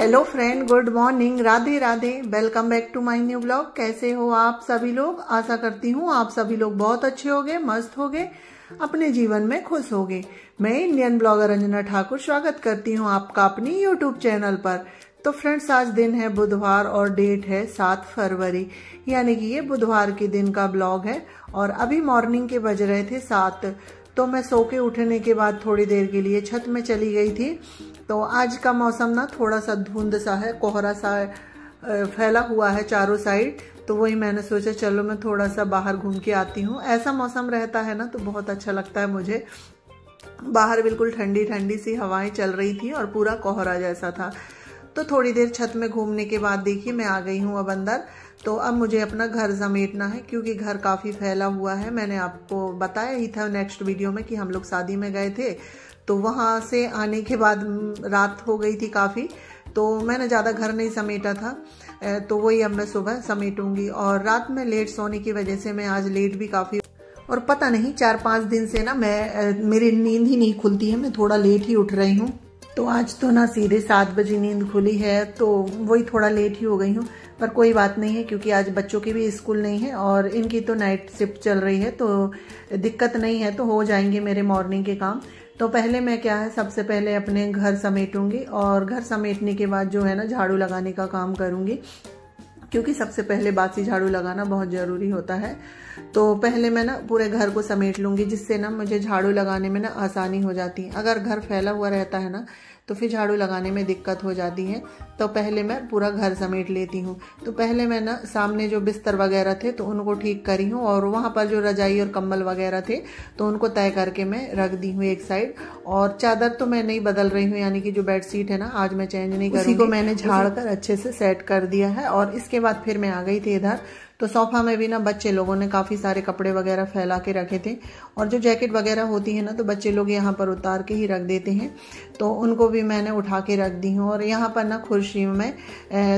Hello friend, good morning, Radhe Radhe. Welcome back to my new blog. कैसे हो आप सभी लोग? आशा करती हूँ आप सभी लोग बहुत अच्छे होंगे, मस्त होंगे, अपने जीवन में खुश होंगे। मैं इंडियन ब्लॉगर अंजना ठाकुर स्वागत करती हूँ आपका अपनी यूट्यूब चैनल पर। तो फ्रेंड्स, आज दिन है बुधवार और डेट है 7 फरवरी, यानी कि ये बुधवार के दिन का ब्लॉग है। और अभी मॉर्निंग के बज रहे थे 7। तो मैं सो के उठने के बाद थोड़ी देर के लिए छत में चली गई थी। तो आज का मौसम ना थोड़ा सा धुंध सा है, कोहरा सा फैला हुआ है चारों साइड। तो वही मैंने सोचा चलो मैं थोड़ा सा बाहर घूम के आती हूँ। ऐसा मौसम रहता है ना तो बहुत अच्छा लगता है मुझे। बाहर बिल्कुल ठंडी ठंडी सी हवाएं चल रही थी और पूरा कोहरा जैसा था। तो थोड़ी देर छत में घूमने के बाद देखिए मैं आ गई हूँ अब अंदर। तो अब मुझे अपना घर समेटना है क्योंकि घर काफ़ी फैला हुआ है। मैंने आपको बताया ही था नेक्स्ट वीडियो में कि हम लोग शादी में गए थे, तो वहाँ से आने के बाद रात हो गई थी काफ़ी। तो मैंने ज़्यादा घर नहीं समेटा था, तो वही अब मैं सुबह समेटूंगी। और रात में लेट सोने की वजह से मैं आज लेट भी काफ़ी, और पता नहीं 4-5 दिन से ना मेरी नींद ही नहीं खुलती है, मैं थोड़ा लेट ही उठ रही हूँ। तो आज तो ना सीधे 7 बजे नींद खुली है, तो वही थोड़ा लेट ही हो गई हूँ। पर कोई बात नहीं है क्योंकि आज बच्चों की भी स्कूल नहीं है और इनकी तो नाइट शिफ्ट चल रही है, तो दिक्कत नहीं है, तो हो जाएंगे मेरे मॉर्निंग के काम। तो पहले मैं क्या है, सबसे पहले अपने घर समेटूंगी और घर समेटने के बाद जो है ना झाड़ू लगाने का काम करूंगी, क्योंकि सबसे पहले बासी झाड़ू लगाना बहुत ज़रूरी होता है। तो पहले मैं ना पूरे घर को समेट लूँगी, जिससे ना मुझे झाड़ू लगाने में ना आसानी हो जाती है। अगर घर फैला हुआ रहता है ना तो फिर झाड़ू लगाने में दिक्कत हो जाती है। तो पहले मैं पूरा घर समेट लेती हूँ। तो पहले मैं ना सामने जो बिस्तर वगैरह थे तो उनको ठीक करी हूँ, और वहाँ पर जो रजाई और कंबल वगैरह थे तो उनको तय करके मैं रख दी हूँ एक साइड। और चादर तो मैं नहीं बदल रही हूँ, यानी कि जो बेडशीट है ना आज मैं चेंज नहीं करूँगी, उसी को मैंने झाड़ कर अच्छे से सेट कर दिया है। और इसके बाद फिर मैं आ गई थी इधर। तो सोफा में भी ना बच्चे लोगों ने काफ़ी सारे कपड़े वगैरह फैला के रखे थे, और जो जैकेट वगैरह होती है ना तो बच्चे लोग यहाँ पर उतार के ही रख देते हैं, तो उनको भी मैंने उठा के रख दी हूँ। और यहाँ पर ना कुर्सी में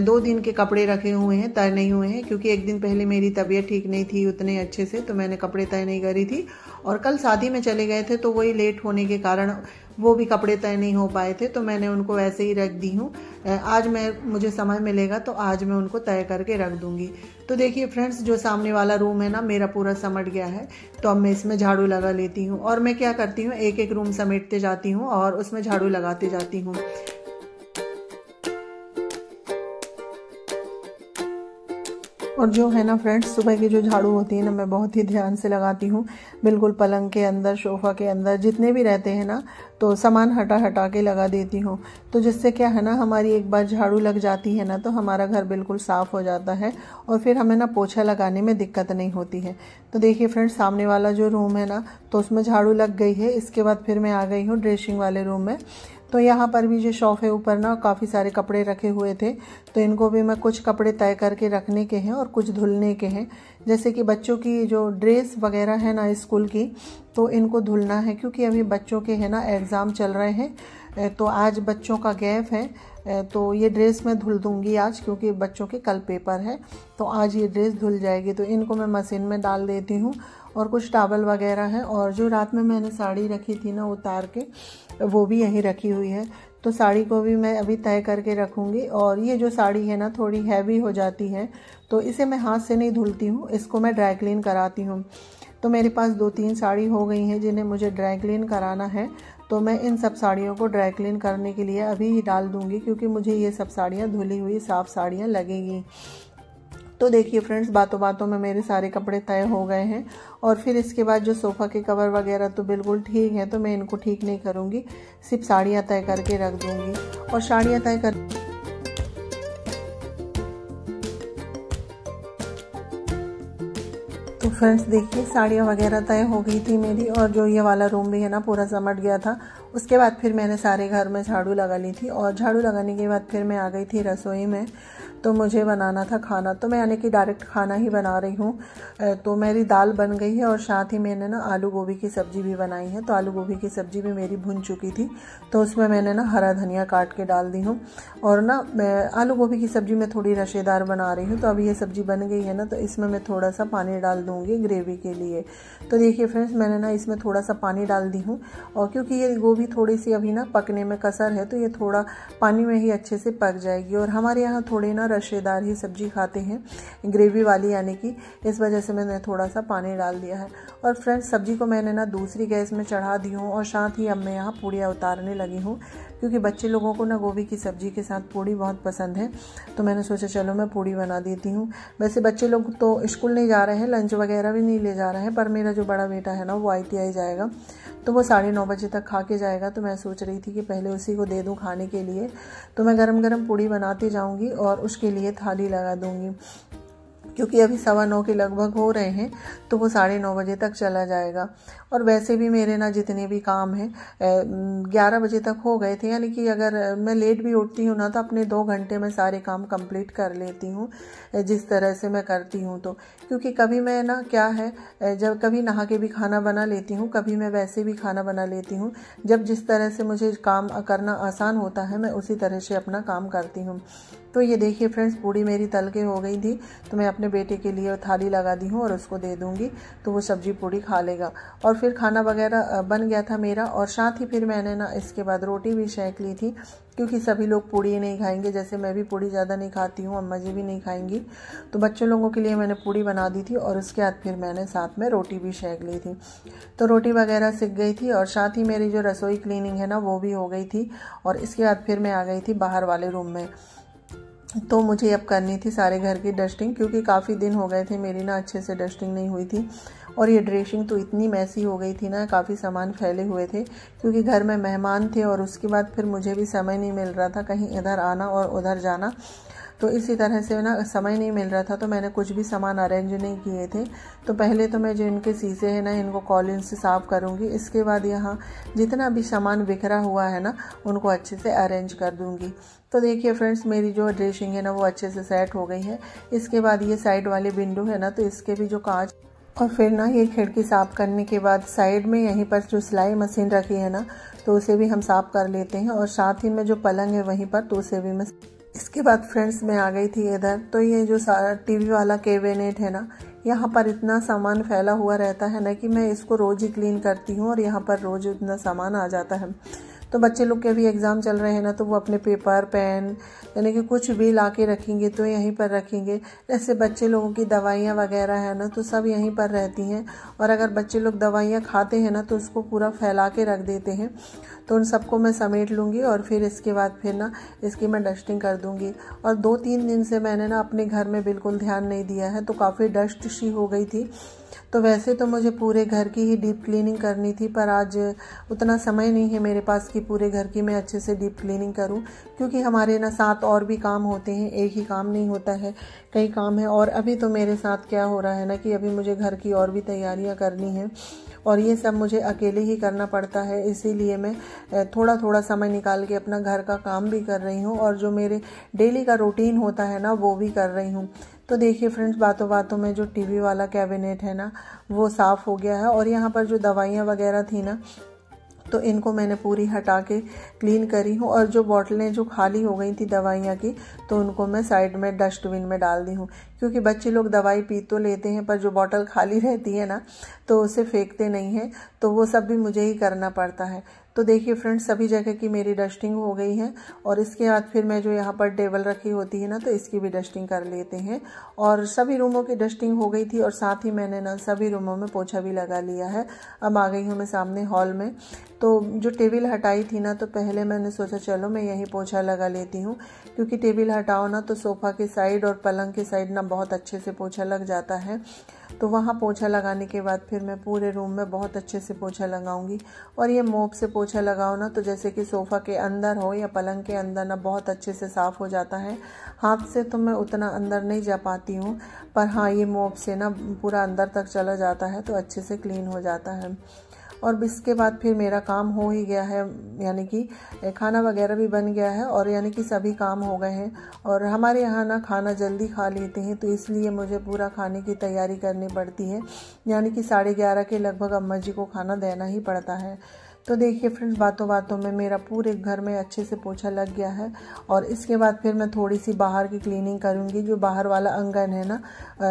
2 दिन के कपड़े रखे हुए हैं, तय नहीं हुए हैं, क्योंकि एक दिन पहले मेरी तबीयत ठीक नहीं थी उतने अच्छे से, तो मैंने कपड़े तय नहीं करी थी। और कल शादी में चले गए थे तो वही लेट होने के कारण वो भी कपड़े तय नहीं हो पाए थे, तो मैंने उनको ऐसे ही रख दी हूँ। आज मुझे समय मिलेगा तो आज मैं उनको तय करके रख दूंगी। तो देखिए फ्रेंड्स, जो सामने वाला रूम है ना मेरा पूरा समेट गया है, तो अब मैं इसमें झाड़ू लगा लेती हूँ। और मैं क्या करती हूँ, एक एक रूम समेटते जाती हूँ और उसमें झाड़ू लगाते जाती हूँ। और जो है ना फ्रेंड्स, सुबह की जो झाड़ू होती है ना मैं बहुत ही ध्यान से लगाती हूँ। बिल्कुल पलंग के अंदर, सोफ़ा के अंदर जितने भी रहते हैं ना तो सामान हटा हटा के लगा देती हूँ। तो जिससे क्या है ना, हमारी एक बार झाड़ू लग जाती है ना तो हमारा घर बिल्कुल साफ़ हो जाता है, और फिर हमें ना पोछा लगाने में दिक्कत नहीं होती है। तो देखिए फ्रेंड्स, सामने वाला जो रूम है ना तो उसमें झाड़ू लग गई है। इसके बाद फिर मैं आ गई हूँ ड्रेसिंग वाले रूम में। तो यहाँ पर भी जो शॉप है ऊपर ना काफ़ी सारे कपड़े रखे हुए थे, तो इनको भी मैं कुछ कपड़े तय करके रखने के हैं और कुछ धुलने के हैं। जैसे कि बच्चों की जो ड्रेस वगैरह है ना स्कूल की, तो इनको धुलना है क्योंकि अभी बच्चों के है ना एग्ज़ाम चल रहे हैं। तो आज बच्चों का गैप है, तो ये ड्रेस मैं धुल दूँगी आज, क्योंकि बच्चों के कल पेपर है, तो आज ये ड्रेस धुल जाएगी। तो इनको मैं मशीन में डाल देती हूँ। और कुछ टॉवल वगैरह है, और जो रात में मैंने साड़ी रखी थी ना उतार के, वो भी यहीं रखी हुई है। तो साड़ी को भी मैं अभी तय करके रखूँगी। और ये जो साड़ी है ना थोड़ी हैवी हो जाती है, तो इसे मैं हाथ से नहीं धुलती हूँ, इसको मैं ड्राई क्लीन कराती हूँ। तो मेरे पास 2-3 साड़ी हो गई हैं जिन्हें मुझे ड्राई क्लीन कराना है। तो मैं इन सब साड़ियों को ड्राई क्लीन करने के लिए अभी ही डाल दूँगी, क्योंकि मुझे ये सब साड़ियाँ धुली हुई साफ़ साड़ियाँ लगेंगी। तो देखिए फ्रेंड्स, बातों बातों में मेरे सारे कपड़े तय हो गए हैं। और फिर इसके बाद जो सोफ़ा के कवर वगैरह तो बिल्कुल ठीक है, तो मैं इनको ठीक नहीं करूँगी, सिर्फ साड़ियाँ तय करके रख दूँगी। और साड़ियाँ तय कर तो फ्रेंड्स देखिए, साड़ियाँ वगैरह तय हो गई थी मेरी, और जो ये वाला रूम भी है ना पूरा समट गया था। उसके बाद फिर मैंने सारे घर में झाड़ू लगा ली थी, और झाड़ू लगाने के बाद फिर मैं आ गई थी रसोई में। तो मुझे बनाना था खाना, तो मैं यानी कि डायरेक्ट खाना ही बना रही हूँ। तो मेरी दाल बन गई है और साथ ही मैंने ना आलू गोभी की सब्ज़ी भी बनाई है। तो आलू गोभी की सब्ज़ी भी मेरी भुन चुकी थी, तो उसमें मैंने ना हरा धनिया काट के डाल दी हूँ। और ना मैं आलू गोभी की सब्ज़ी में थोड़ी रसेदार बना रही हूँ। तो अभी ये सब्ज़ी बन गई है ना, तो इसमें मैं थोड़ा सा पानी डाल दूँगी ग्रेवी के लिए। तो देखिए फ्रेंड्स, मैंने ना इसमें थोड़ा सा पानी डाल दी हूँ, और क्योंकि ये गोभी थोड़ी सी अभी ना पकने में कसर है, तो ये थोड़ा पानी में ही अच्छे से पक जाएगी। और हमारे यहाँ थोड़े ना रसेदार ही सब्ज़ी खाते हैं, ग्रेवी वाली, यानी कि इस वजह से मैंने थोड़ा सा पानी डाल दिया है। और फ्रेंड्स, सब्ज़ी को मैंने ना दूसरी गैस में चढ़ा दी हूँ, और साथ ही अब मैं यहाँ पूड़ियाँ उतारने लगी हूँ, क्योंकि बच्चे लोगों को ना गोभी की सब्ज़ी के साथ पूड़ी बहुत पसंद है। तो मैंने सोचा चलो मैं पूड़ी बना देती हूँ। वैसे बच्चे लोग तो स्कूल नहीं जा रहे हैं, लंच वगैरह भी नहीं ले जा रहे हैं, पर मेरा जो बड़ा बेटा है ना वो ITI जाएगा, तो वो 9:30 बजे तक खा के जाएगा। तो मैं सोच रही थी कि पहले उसी को दे दूं खाने के लिए। तो मैं गरम गरम पूड़ी बनाती जाऊंगी और उसके लिए थाली लगा दूंगी, क्योंकि अभी 9:15 के लगभग हो रहे हैं, तो वो 9:30 बजे तक चला जाएगा। और वैसे भी मेरे ना जितने भी काम हैं 11 बजे तक हो गए थे, यानी कि अगर मैं लेट भी उठती हूँ ना, तो अपने 2 घंटे में सारे काम कंप्लीट कर लेती हूँ, जिस तरह से मैं करती हूँ। तो क्योंकि कभी मैं ना क्या है, जब कभी नहा के भी खाना बना लेती हूँ, कभी मैं वैसे भी खाना बना लेती हूँ। जब जिस तरह से मुझे काम करना आसान होता है, मैं उसी तरह से अपना काम करती हूँ। तो ये देखिए फ्रेंड्स, पूड़ी मेरी तल के हो गई थी, तो मैं अपने बेटे के लिए थाली लगा दी हूँ और उसको दे दूँगी, तो वो सब्जी पूड़ी खा लेगा। और फिर खाना वगैरह बन गया था मेरा, और साथ ही फिर मैंने ना इसके बाद रोटी भी सेंक ली थी, क्योंकि सभी लोग पूड़ी नहीं खाएंगे। जैसे मैं भी पूड़ी ज़्यादा नहीं खाती हूँ, अम्मा जी भी नहीं खाएंगी, तो बच्चों लोगों के लिए मैंने पूड़ी बना दी थी, और उसके बाद फिर मैंने साथ में रोटी भी सेंक ली थी। तो रोटी वगैरह सिक गई थी, और साथ ही मेरी जो रसोई क्लीनिंग है ना वो भी हो गई थी। और इसके बाद फिर मैं आ गई थी बाहर वाले रूम में। तो मुझे अब करनी थी सारे घर की डस्टिंग, क्योंकि काफ़ी दिन हो गए थे मेरी ना अच्छे से डस्टिंग नहीं हुई थी। और ये ड्रेसिंग तो इतनी मैसी हो गई थी ना, काफ़ी सामान फैले हुए थे, क्योंकि घर में मेहमान थे, और उसके बाद फिर मुझे भी समय नहीं मिल रहा था कहीं इधर आना और उधर जाना। तो इसी तरह से ना समय नहीं मिल रहा था, तो मैंने कुछ भी सामान अरेंज नहीं किए थे। तो पहले तो मैं जो इनके शीशे हैं ना, इनको कॉलिन से साफ़ करूँगी। इसके बाद यहाँ जितना भी सामान बिखरा हुआ है ना, उनको अच्छे से अरेंज कर दूँगी। तो देखिए फ्रेंड्स, मेरी जो ड्रेसिंग है ना वो अच्छे से सेट हो गई है। इसके बाद ये साइड वाले विंडो है ना, तो इसके भी जो कांच, और फिर ना ये खिड़की साफ़ करने के बाद साइड में यहीं पर जो सिलाई मशीन रखी है ना, तो उसे भी हम साफ़ कर लेते हैं। और साथ ही में जो पलंग है वहीं पर, तो उसे भी मैं। इसके बाद फ्रेंड्स मैं आ गई थी इधर। तो ये जो टीवी वाला कैबिनेट है ना, यहाँ पर इतना सामान फैला हुआ रहता है ना, कि मैं इसको रोज़ ही क्लीन करती हूँ, और यहाँ पर रोज़ इतना सामान आ जाता है। तो बच्चे लोग के भी एग्ज़ाम चल रहे हैं ना, तो वो अपने पेपर पेन यानी कि कुछ भी ला के रखेंगे तो यहीं पर रखेंगे। जैसे बच्चे लोगों की दवाइयाँ वगैरह है ना, तो सब यहीं पर रहती हैं। और अगर बच्चे लोग दवाइयाँ खाते हैं ना, तो उसको पूरा फैला के रख देते हैं। तो उन सबको मैं समेट लूँगी, और फिर इसके बाद फिर ना इसकी मैं डस्टिंग कर दूँगी। और 2-3 दिन से मैंने ना अपने घर में बिल्कुल ध्यान नहीं दिया है, तो काफ़ी डस्ट सी हो गई थी। तो वैसे तो मुझे पूरे घर की ही डीप क्लीनिंग करनी थी, पर आज उतना समय नहीं है मेरे पास कि पूरे घर की मैं अच्छे से डीप क्लीनिंग करूं, क्योंकि हमारे ना साथ और भी काम होते हैं, एक ही काम नहीं होता है, कई काम है। और अभी तो मेरे साथ क्या हो रहा है ना, कि अभी मुझे घर की और भी तैयारियां करनी हैं, और ये सब मुझे अकेले ही करना पड़ता है। इसीलिए मैं थोड़ा थोड़ा समय निकाल के अपना घर का काम भी कर रही हूँ, और जो मेरे डेली का रूटीन होता है ना वो भी कर रही हूँ। तो देखिए फ्रेंड्स, बातों बातों में जो टीवी वाला कैबिनेट है ना वो साफ़ हो गया है, और यहाँ पर जो दवाइयाँ वगैरह थी ना, तो इनको मैंने पूरी हटा के क्लीन करी हूँ। और जो बोतलें जो खाली हो गई थी दवाइयाँ की, तो उनको मैं साइड में डस्टबिन में डाल दी हूँ, क्योंकि बच्चे लोग दवाई पी तो लेते हैं, पर जो बोतल खाली रहती है ना, तो उसे फेंकते नहीं हैं, तो वो सब भी मुझे ही करना पड़ता है। तो देखिए फ्रेंड्स, सभी जगह की मेरी डस्टिंग हो गई है। और इसके बाद फिर मैं जो यहाँ पर टेबल रखी होती है ना, तो इसकी भी डस्टिंग कर लेते हैं। और सभी रूमों की डस्टिंग हो गई थी, और साथ ही मैंने ना सभी रूमों में पोछा भी लगा लिया है। अब आ गई हूँ मैं सामने हॉल में। तो जो टेबल हटाई थी ना, तो पहले मैंने सोचा चलो मैं यहीं पोछा लगा लेती हूँ, क्योंकि टेबल हटाओ ना तो सोफ़ा के साइड और पलंग के साइड ना बहुत अच्छे से पोछा लग जाता है। तो वहाँ पोछा लगाने के बाद फिर मैं पूरे रूम में बहुत अच्छे से पोछा लगाऊंगी। और ये मोप से पोछा लगाओ ना, तो जैसे कि सोफ़ा के अंदर हो या पलंग के अंदर ना, बहुत अच्छे से साफ़ हो जाता है। हाथ से तो मैं उतना अंदर नहीं जा पाती हूँ, पर हाँ ये मोप से ना पूरा अंदर तक चला जाता है, तो अच्छे से क्लीन हो जाता है। और इसके बाद फिर मेरा काम हो ही गया है, यानी कि खाना वगैरह भी बन गया है और यानी कि सभी काम हो गए हैं। और हमारे यहाँ ना खाना जल्दी खा लेते हैं, तो इसलिए मुझे पूरा खाने की तैयारी करनी पड़ती है, यानी कि 11:30 के लगभग अम्मा जी को खाना देना ही पड़ता है। तो देखिए फ्रेंड्स, बातों बातों में मेरा पूरे घर में अच्छे से पोछा लग गया है। और इसके बाद फिर मैं थोड़ी सी बाहर की क्लीनिंग करूँगी, जो बाहर वाला आंगन है ना,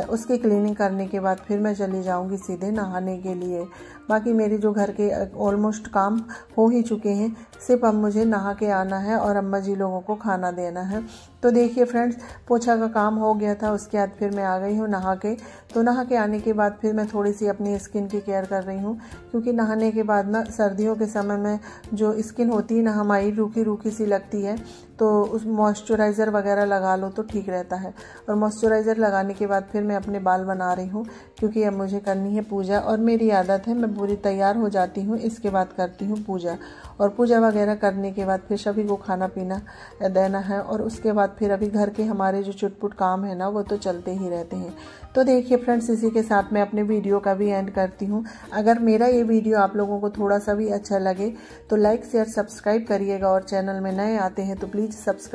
उसकी क्लीनिंग करने के बाद फिर मैं चली जाऊँगी सीधे नहाने के लिए। बाकी मेरे जो घर के ऑलमोस्ट काम हो ही चुके हैं, सिर्फ अब मुझे नहा के आना है और अम्मा जी लोगों को खाना देना है। तो देखिए फ्रेंड्स, पोछा का काम हो गया था, उसके बाद फिर मैं आ गई हूँ नहा के। तो नहा के आने के बाद फिर मैं थोड़ी सी अपनी स्किन की केयर कर रही हूँ, क्योंकि नहाने के बाद ना सर्दियों के समय में जो स्किन होती है ना हमारी, रूखी रूखी सी लगती है, तो उस मॉइस्चराइज़र वगैरह लगा लो तो ठीक रहता है। और मॉइस्चराइज़र लगाने के बाद फिर मैं अपने बाल बना रही हूँ, क्योंकि अब मुझे करनी है पूजा। और मेरी आदत है, मैं पूरी तैयार हो जाती हूँ, इसके बाद करती हूँ पूजा। और पूजा वगैरह करने के बाद फिर सभी को खाना पीना देना है, और उसके बाद फिर अभी घर के हमारे जो चुटपुट काम है ना, वो तो चलते ही रहते हैं। तो देखिए फ्रेंड्स, इसी के साथ मैं अपने वीडियो का भी एंड करती हूँ। अगर मेरा ये वीडियो आप लोगों को थोड़ा सा भी अच्छा लगे तो लाइक शेयर सब्सक्राइब करिएगा, और चैनल में नए आते हैं तो प्लीज़ सब्सक्राइब